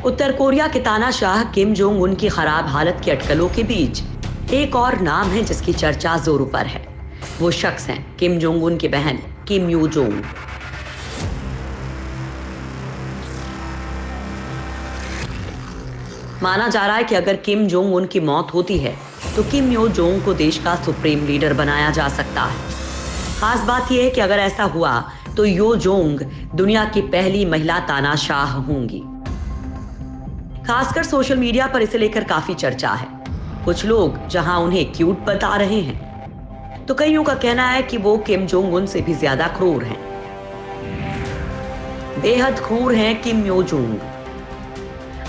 उत्तर Korea के तानाशाह किम Jong उन की खराब हालत की अटकलों के बीच एक और नाम है जिसकी चर्चा जोरों पर है। वो शख्स हैं किम जोंग उन की बहन किम यो जोंग। माना जा रहा है कि अगर किम जोंग उन की मौत होती है तो किम यो जोंग को देश का सुप्रीम लीडर बनाया जा सकता है। खास बात यह है कि अगर ऐसा हुआ तो यो जोंग दुनिया की पहली महिला तानाशाह होंगी। खासकर सोशल मीडिया पर इसे लेकर काफी चर्चा है। कुछ लोग जहां उन्हें क्यूट बता रहे हैं तो कईयों का कहना है कि वो किम जोंग उन से भी ज्यादा क्रूर हैं। बेहद क्रूर हैं किम यो जोंग।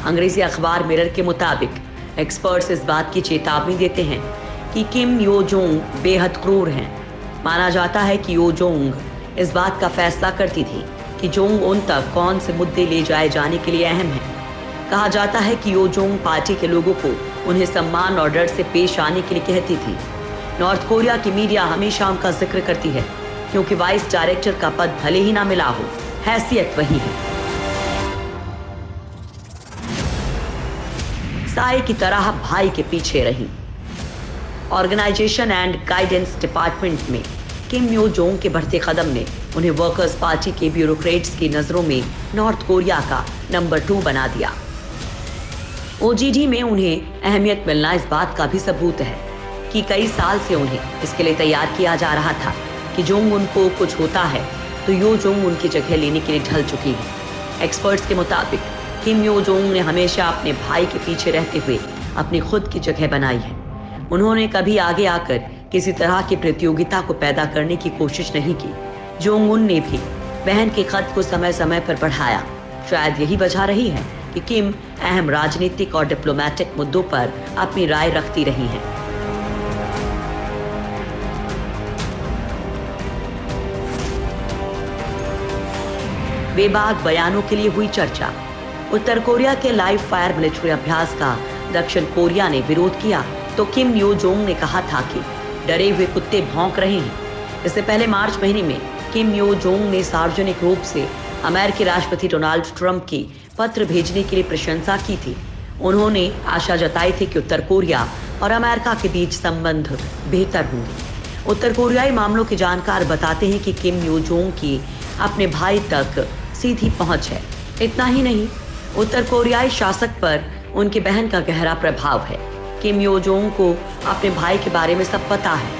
अंग्रेजी अखबार मिरर के मुताबिक एक्सपर्ट्स इस बात की चेतावनी देते हैं कि किम यो जोंग बेहद क्रूर हैं। माना जाता है कि यो जोंग इस बात का फैसला करती थी कि जोंग उन तक कौन से मुद्दे ले जाए जाने के लिए अहम है। कहा जाता है कि यो जोंग पार्टी के लोगों को उन्हें सम्मान और डर से पेश आने के लिए कहती थी। नॉर्थ कोरिया की मीडिया हमेशा उनका जिक्र करती है क्योंकि वाइस डायरेक्टर का पद भले ही ना मिला हो, हैसियत वही है। साए की तरह भाई के पीछे रही। ऑर्गेनाइजेशन एंड गाइडेंस डिपार्टमेंट में किम यो जोंग के बढ़ते कदम ने उन्हें वर्कर्स पार्टी के ब्यूरोक्रेट्स की नजरों में नॉर्थ कोरिया का नंबर 2 बना दिया। ओजीडी में उन्हें अहमियत मिलना इस बात का भी सबूत है कि कई साल से उन्हें इसके लिए तैयार किया जा रहा था कि जोंग उनको कुछ होता है तो यो जोंग उनकी जगह लेने के लिए ढल चुकी है। एक्सपर्ट्स के मुताबिक किम यो जोंग ने हमेशा अपने भाई के पीछे रहते हुए अपनी खुद की जगह बनाई है। उन्होंने कभी आगे आकर किसी तरह की प्रतियोगिता को पैदा करने की कोशिश नहीं की। जोंग उन ने भी बहन के कद को समय समय पर बढ़ाया। शायद यही वजह रही है कि किम अहम राजनीतिक और डिप्लोमेटिक मुद्दों पर अपनी राय रखती रही हैं। बेबाक बयानों के लिए हुई चर्चा। उत्तर कोरिया के लाइव फायर मिलिट्री अभ्यास का दक्षिण कोरिया ने विरोध किया तो किम यो जोंग ने कहा था कि डरे हुए कुत्ते भौंक रहे हैं। इससे पहले मार्च महीने में किम यो जोंग ने सार्वजनिक रूप से अमेरिकी राष्ट्रपति डोनाल्ड ट्रंप की पत्र भेजने के लिए प्रशंसा की थी। उन्होंने आशा जताई थी कि उत्तर कोरिया और अमेरिका के बीच संबंध बेहतर होंगे। उत्तर कोरियाई मामलों के जानकार बताते हैं कि किम यो जोंग की अपने भाई तक सीधी पहुंच है। इतना ही नहीं, उत्तर कोरियाई शासक पर उनकी बहन का गहरा प्रभाव है। किम यो जोंग को अपने भाई के बारे में सब पता है।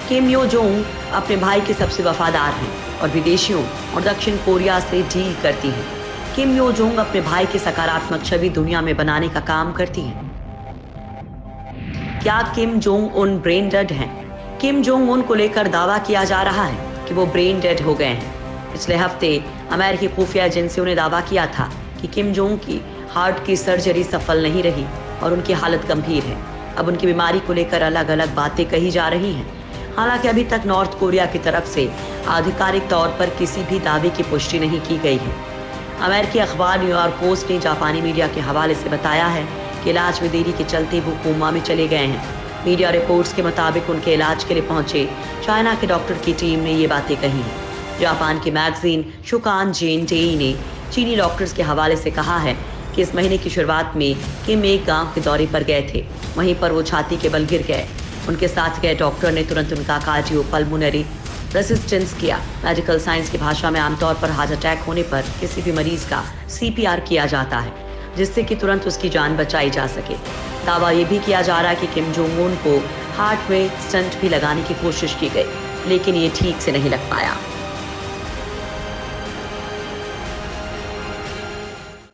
किम यो जोंग अपने भाई के सबसे वफादार हैं और विदेशियों और दक्षिण कोरिया से डील करती हैं। किम यो जोंग अपने भाई की सकारात्मक छवि दुनिया में बनाने का काम करती हैं। क्या Kim Jong Un brain dead हैं? किम जोंग उन को लेकर दावा किया जा रहा है कि वो ब्रेन डेड हो गए हैं। पिछले हफ्ते अमेरिकी खुफिया एजेंसियों ने दावा किया था कि किम जोंग की हार्ट की सर्जरी सफल नहीं रही और उनकी हालत गंभीर है। अब उनकी बीमारी को लेकर अलग अलग बातें कही जा रही हैं। हालांकि अभी तक नॉर्थ कोरिया की तरफ से आधिकारिक तौर पर किसी भी दावे की पुष्टि नहीं की गई है। अमेरिकी अखबार न्यूयॉर्क पोस्ट ने जापानी मीडिया के हवाले से बताया है कि इलाज में देरी के चलते वो कोमा में चले गए हैं। मीडिया रिपोर्ट्स के मुताबिक उनके इलाज के लिए पहुंचे चाइना के डॉक्टर की टीम ने ये बातें कही हैं। जापान की मैगजीन शुकान जेन डेई ने चीनी डॉक्टर्स के हवाले से कहा है कि इस महीने की शुरुआत में किम एक गांव के दौरे पर गए थे। वहीं पर वो छाती के बल गिर गए। उनके साथ गए डॉक्टर ने तुरंत उनका कार्डियोपल्मोनरी रेसिस्टेंस किया। मेडिकल साइंस की भाषा में आमतौर पर हार्ट अटैक होने पर किसी भी मरीज का CPR किया जाता है जिससे कि तुरंत उसकी जान बचाई जा सके। दावा ये भी किया जा रहा है कि किम जोंग उन को हार्ट में स्टंट भी लगाने की कोशिश की गई लेकिन ये ठीक से नहीं लग पाया।